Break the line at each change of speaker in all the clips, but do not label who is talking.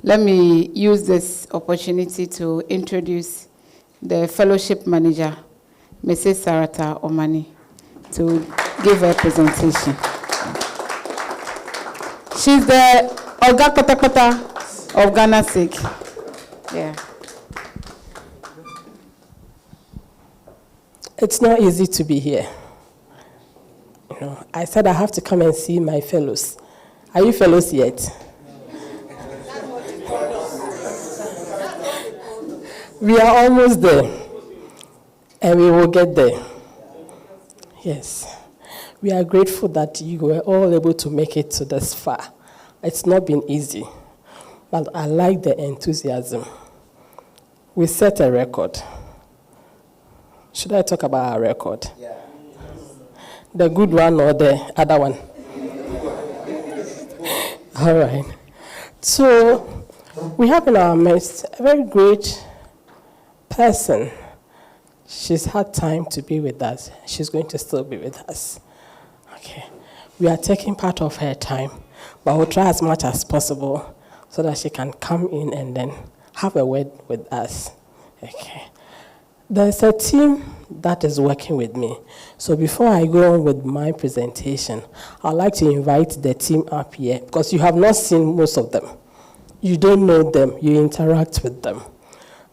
Let me use this opportunity to introduce the Fellowship Manager, Mrs. Sarata Omane, to give her presentation. She's the Oga Kota of GhanaSIG. Yeah.
It's not easy to be here. You know, I said I have to come and see my fellows. Are you fellows yet? We are almost there, and we will get there. Yes. We are grateful that you were all able to make it to this far. It's not been easy, but I like the enthusiasm. We set a record. Should I talk about our record? Yeah. The good one or the other one? All right. So we have in our midst a very great person. She's had time to be with us. She's going to still be with us. Okay. We are taking part of her time, but we'll try as much as possible so that she can come in and then have a word with us. Okay. There's a team that is working with me. So before I go on with my presentation, I'd like to invite the team up here because you have not seen most of them. You don't know them. You interact with them.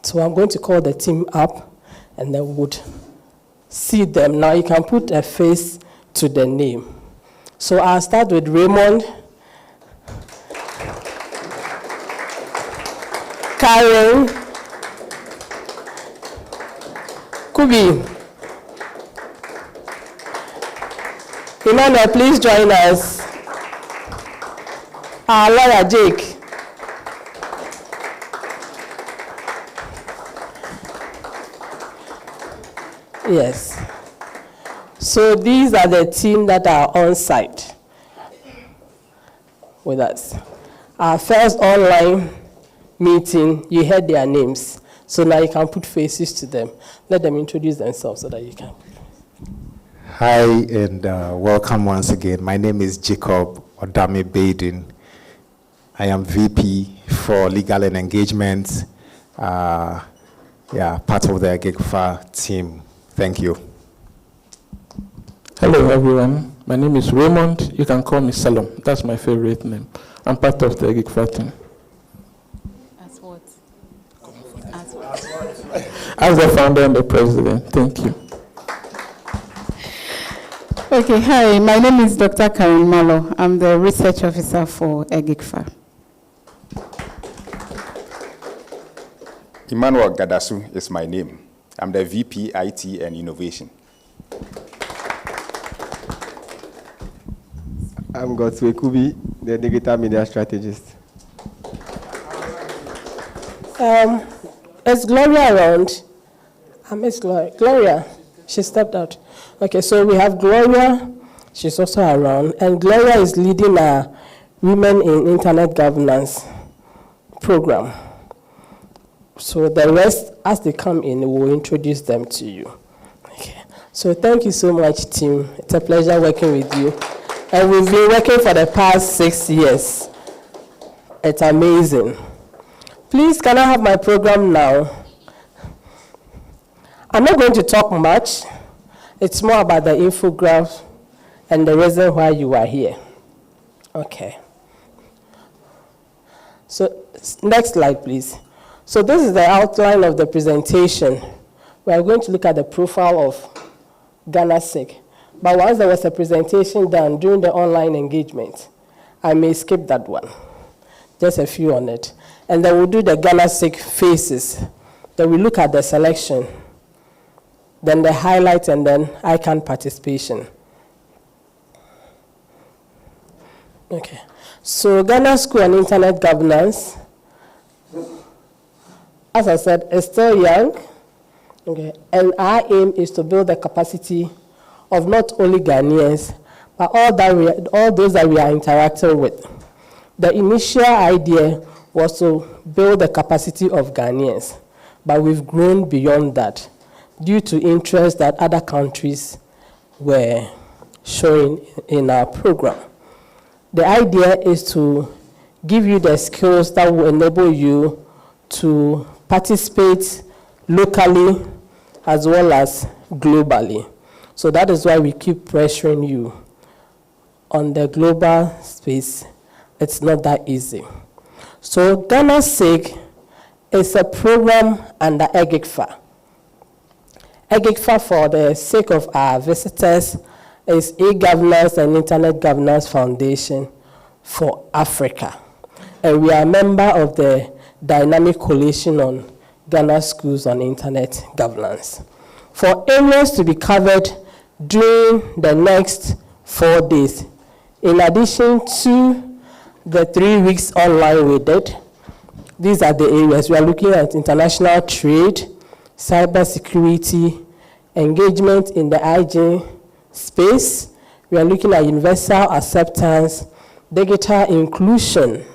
So I'm going to call the team up and then we would see them. Now you can put a face to the name. So I'll start with Raymond, Karen, Kubi. Emmanuel, please join us. Our lawyer, Jake. Yes. So these are the team that are on site with us. Our first online meeting, you heard their names. So now you can put faces to them. Let them introduce themselves so that you can.
Hi, and welcome once again. My name is Jacob Odame Baden. I am VP for Legal and Engagement, part of the EGIGFA team. Thank you.
Hello, everyone. My name is Raymond. You can call me Salom. That's my favorite name. I'm part of the EGIGFA team.
As what?
As the founder and the president. Thank you.
Okay, hi. My name is Dr. Karen Malo. I'm the research officer for EGIGFA.
Emmanuel Gadasu is my name. I'm the VP IT and Innovation.
I'm Godsway Kubi, the digital media strategist.
Is Gloria around? I miss Gloria. Gloria, she stepped out. Okay, so we have Gloria. She's also around. And Gloria is leading our Women in Internet Governance program. So the rest, as they come in, we'll introduce them to you. Okay. So thank you so much, team. It's a pleasure working with you. And we've been working for the past 6 years. It's amazing. Please, can I have my program now? I'm not going to talk much. It's more about the infograph and the reason why you are here. Okay. So next slide, please. So this is the outline of the presentation. We are going to look at the profile of GhanaSIG. But once there was a presentation done during the online engagement, I may skip that one. Just a few on it. And then we'll do the GhanaSIG faces. Then we look at the selection, then the highlights, and then ICANN participation. Okay. So Ghana School and Internet Governance, as I said, is still young. Okay. And our aim is to build the capacity of not only Ghanaians, but all those that we are interacting with. The initial idea was to build the capacity of Ghanaians, but we've grown beyond that due to interest that other countries were showing in our program. The idea is to give you the skills that will enable you to participate locally as well as globally. So that is why we keep pressuring you. On the global space, it's not that easy. So GhanaSIG is a program under EGIGFA. EGIGFA, for the sake of our visitors, is E-Governance and Internet Governance Foundation for Africa. And we are a member of the Dynamic Coalition on Ghana Schools on Internet Governance. For areas to be covered during the next 4 days, in addition to the 3 weeks online we did, these are the areas. We are looking at international trade, cybersecurity, engagement in the IG space. We are looking at universal acceptance, digital inclusion,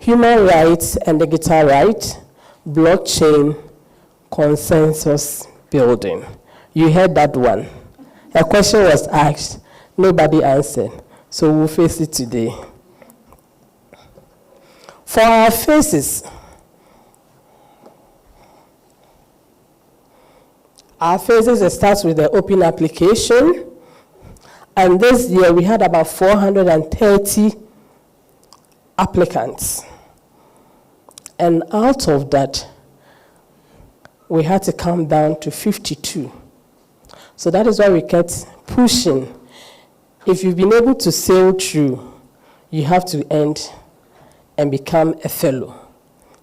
human rights and digital rights, blockchain, consensus building. You heard that one. A question was asked, nobody answered, so we'll face it today. For our phases, it starts with the open application, and this year we had about 430 applicants. And out of that, we had to come down to 52. So that is why we kept pushing. If you've been able to sail through, you have to end and become a fellow.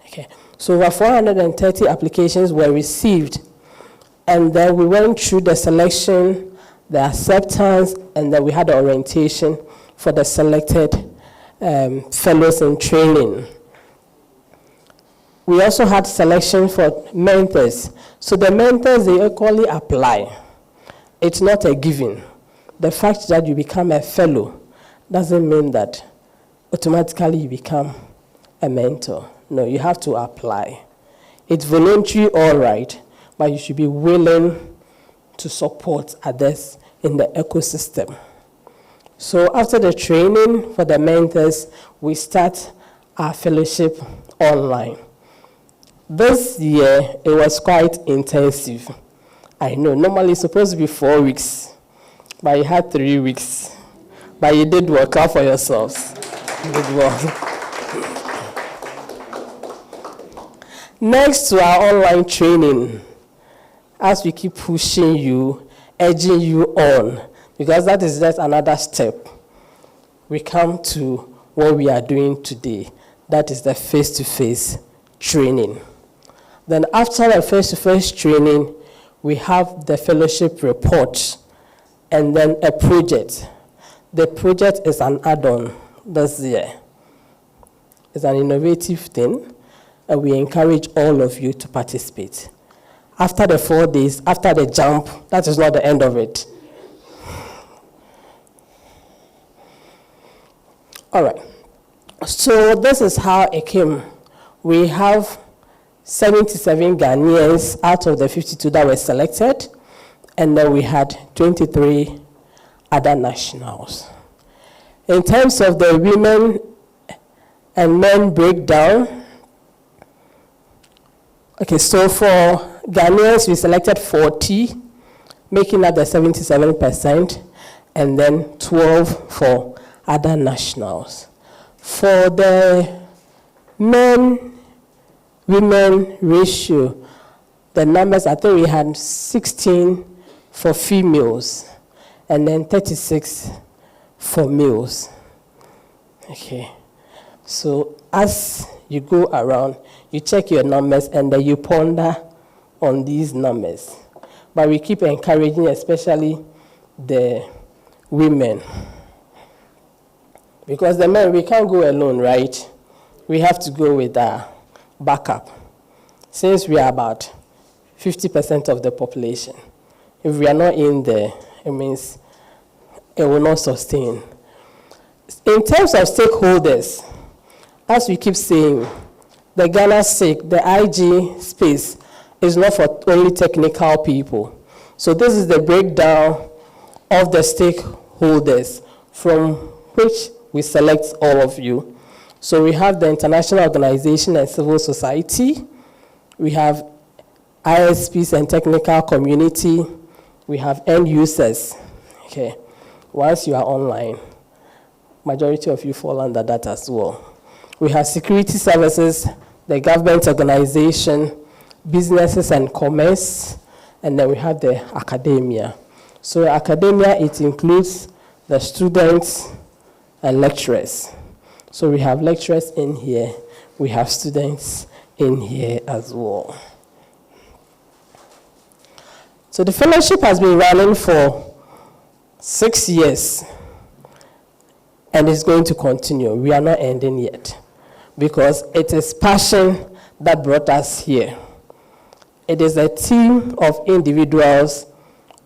Okay. So over 430 applications were received, and then we went through the selection, the acceptance, and then we had the orientation for the selected fellows in training. We also had selection for mentors. So the mentors, they equally apply. It's not a given. The fact that you become a fellow doesn't mean that automatically you become a mentor. No, you have to apply. It's voluntary, all right, but you should be willing to support others in the ecosystem. So after the training for the mentors, we start our fellowship online. This year, it was quite intensive. I know, normally it's supposed to be 4 weeks, but you had 3 weeks. But you did well. Clap for yourselves. You did well. Next to our online training, as we keep pushing you, urging you on, because that is just another step, we come to what we are doing today. That is the face-to-face training. Then after the face-to-face training, we have the fellowship report and then a project. The project is an add-on this year. It's an innovative thing, and we encourage all of you to participate. After the 4 days, after the jump, that is not the end of it. All right. So this is how it came. We have 77 Ghanaians out of the 52 that were selected, and then we had 23 other nationals. In terms of the women and men breakdown, okay, so for Ghanaians, we selected 40, making up the 77%, and then 12 for other nationals. For the men-women ratio, the numbers, I think we had 16 for females, and then 36 for males. Okay. So as you go around, you check your numbers, and then you ponder on these numbers. But we keep encouraging, especially the women. Because the men, we can't go alone, right? We have to go with our backup. Since we are about 50% of the population, if we are not in there, it means it will not sustain. In terms of stakeholders, as we keep saying, the GhanaSIG, the IG space, is not for only technical people. So this is the breakdown of the stakeholders from which we select all of you. So we have the international organization and civil society. We have ISPs and technical community. We have end users. Okay. Once you are online, majority of you fall under that as well. We have security services, the government organization, businesses and commerce, and then we have the academia. So academia, it includes the students and lecturers. So we have lecturers in here, we have students in here as well. So the fellowship has been running for 6 years, and it's going to continue. We are not ending yet, because it is passion that brought us here. It is a team of individuals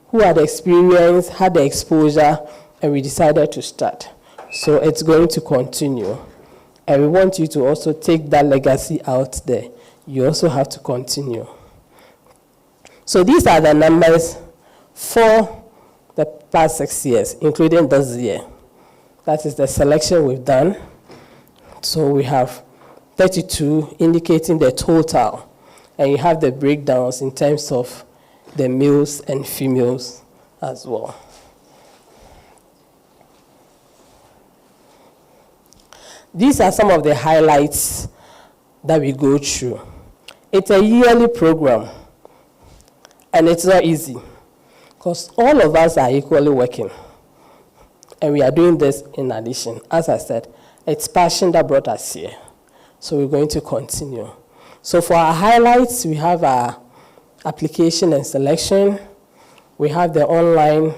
who had experience, had the exposure, and we decided to start. So it's going to continue. And we want you to also take that legacy out there. You also have to continue. So these are the numbers for the past 6 years, including this year. That is the selection we've done. So we have 32 indicating the total. And you have the breakdowns in terms of the males and females as well. These are some of the highlights that we go through. It's a yearly program, and it's not easy, because all of us are equally working, and we are doing this in addition. As I said, it's passion that brought us here, so we're going to continue. So for our highlights, we have our application and selection. We have the online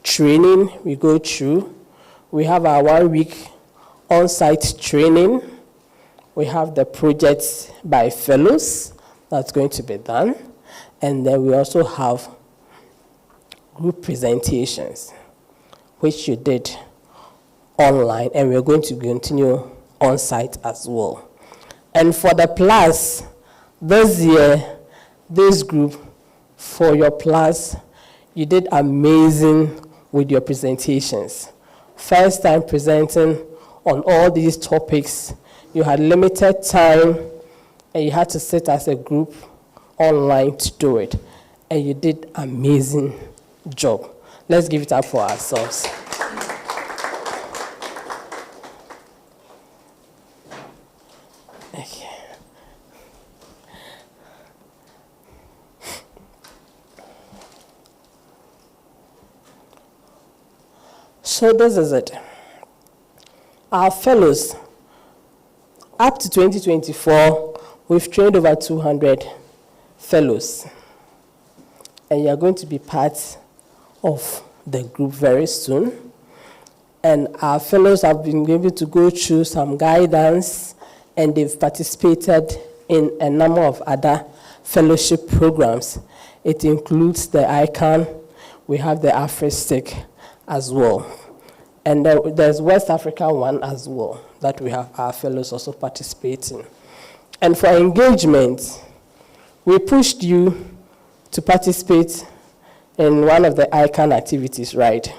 training we go through. We have our 1 week on-site training. We have the projects by fellows that's going to be done. And then we also have group presentations, which you did online, and we're going to continue on-site as well. And for the plus, this year, this group, for your plus, you did amazing with your presentations. First time presenting on all these topics. You had limited time, and you had to sit as a group online to do it. And you did amazing job. Let's give it up for ourselves. Okay. So this is it. Our fellows, up to 2024, we've trained over 200 fellows. And you're going to be part of the group very soon. And our fellows have been able to go through some guidance, and they've participated in a number of other fellowship programs. It includes the ICANN, we have the AfriSIG as well. And there's West Africa one as well, that we have our fellows also participating. And for engagement, we pushed you to participate in one of the ICANN activities, right?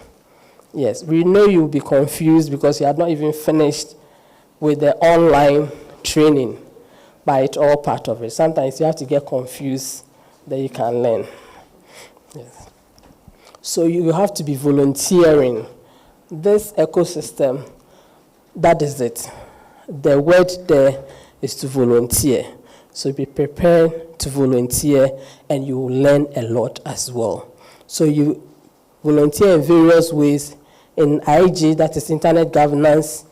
Yes, we know you'll be confused because you have not even finished with the online training, but it's all part of it. Sometimes you have to get confused, then you can learn. Yes. So you have to be volunteering. This ecosystem, that is it. The word there is to volunteer. So be prepared to volunteer, and you will learn a lot as well. So you volunteer in various ways. In IG, that is internet governance.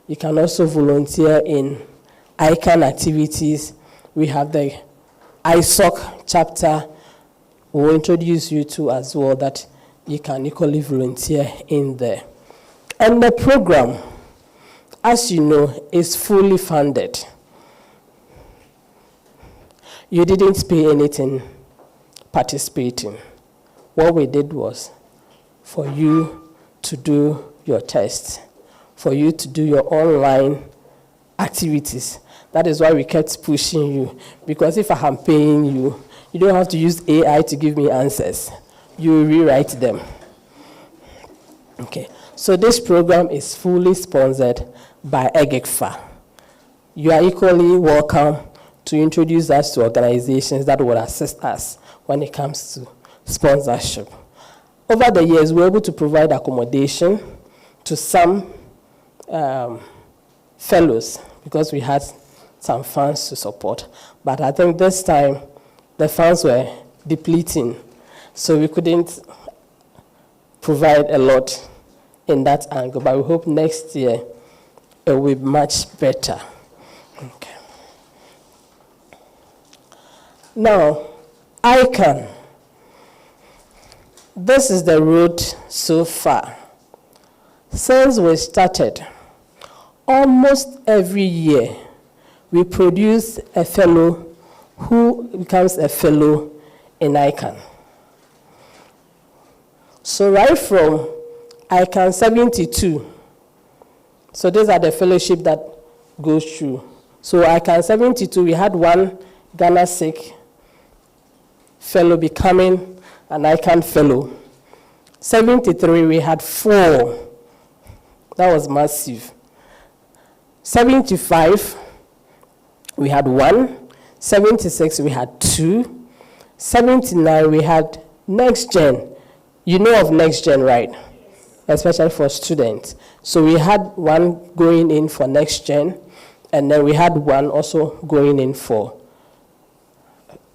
You can also volunteer in ICANN activities. We have the ISOC chapter. We'll introduce you to as well, that you can equally volunteer in there. And the program, as you know, is fully funded. You didn't pay anything participating. What we did was for you to do your tests, for you to do your online activities. That is why we kept pushing you. Because if I am paying you, you don't have to use AI to give me answers. You rewrite them. Okay, so this program is fully sponsored by EGIGFA. You are equally welcome to introduce us to organizations that will assist us when it comes to sponsorship. Over the years, we were able to provide accommodation to some fellows because we had some funds to support. But I think this time, the funds were depleting, so we couldn't provide a lot in that angle. But we hope next year it will be much better. Okay. Now, ICANN. This is the road so far. Since we started, almost every year, we produce a fellow who becomes a fellow in ICANN. So right from ICANN 72, so these are the fellowship that goes through. So ICANN 72, we had one GhanaSIG fellow becoming an ICANN fellow. 73, we had 4. That was massive. 75, we had 1. 76, we had 2. 79, we had Next Gen. You know of Next Gen, right? Especially for students. So we had one going in for Next Gen, and then we had one also going in for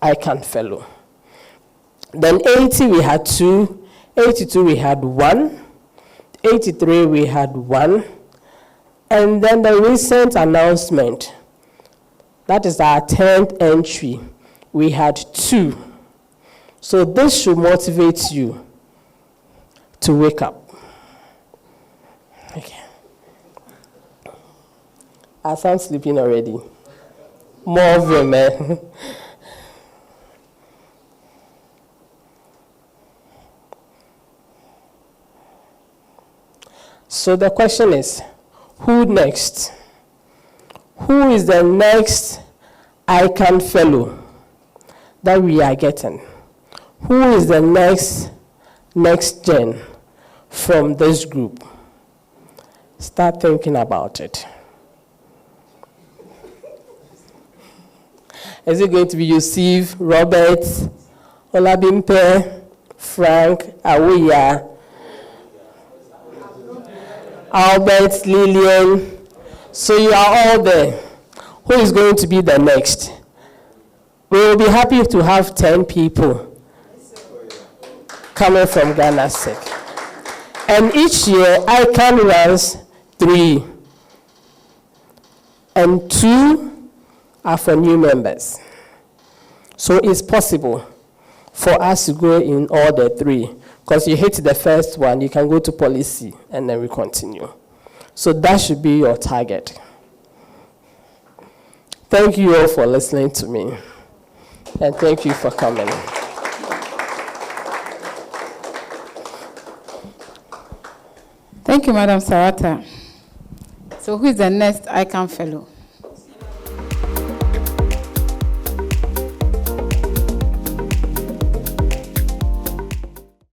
ICANN Fellow. Then 80, we had 2. 82, we had 1. 83, we had 1. And then the recent announcement, that is our 10th entry, we had 2. So this should motivate you to wake up. Okay. I sound sleeping already. More women. So the question is, who next? Who is the next ICANN fellow that we are getting? Who is the next gen from this group? Start thinking about it. Is it going to be Yusuf, Robert, Olabimpe, Frank, Awiya, Albert, Lillian? So you are all there. Who is going to be the next? We will be happy to have 10 people coming from GhanaSIG. And each year, ICANN runs 3. And 2 are for new members. So it's possible for us to go in all the 3. Because you hit the first one, you can go to policy, and then we continue. So that should be your target. Thank you all for listening to me. And thank you for coming.
Thank you, Madam Sarata. So who is the next ICANN fellow?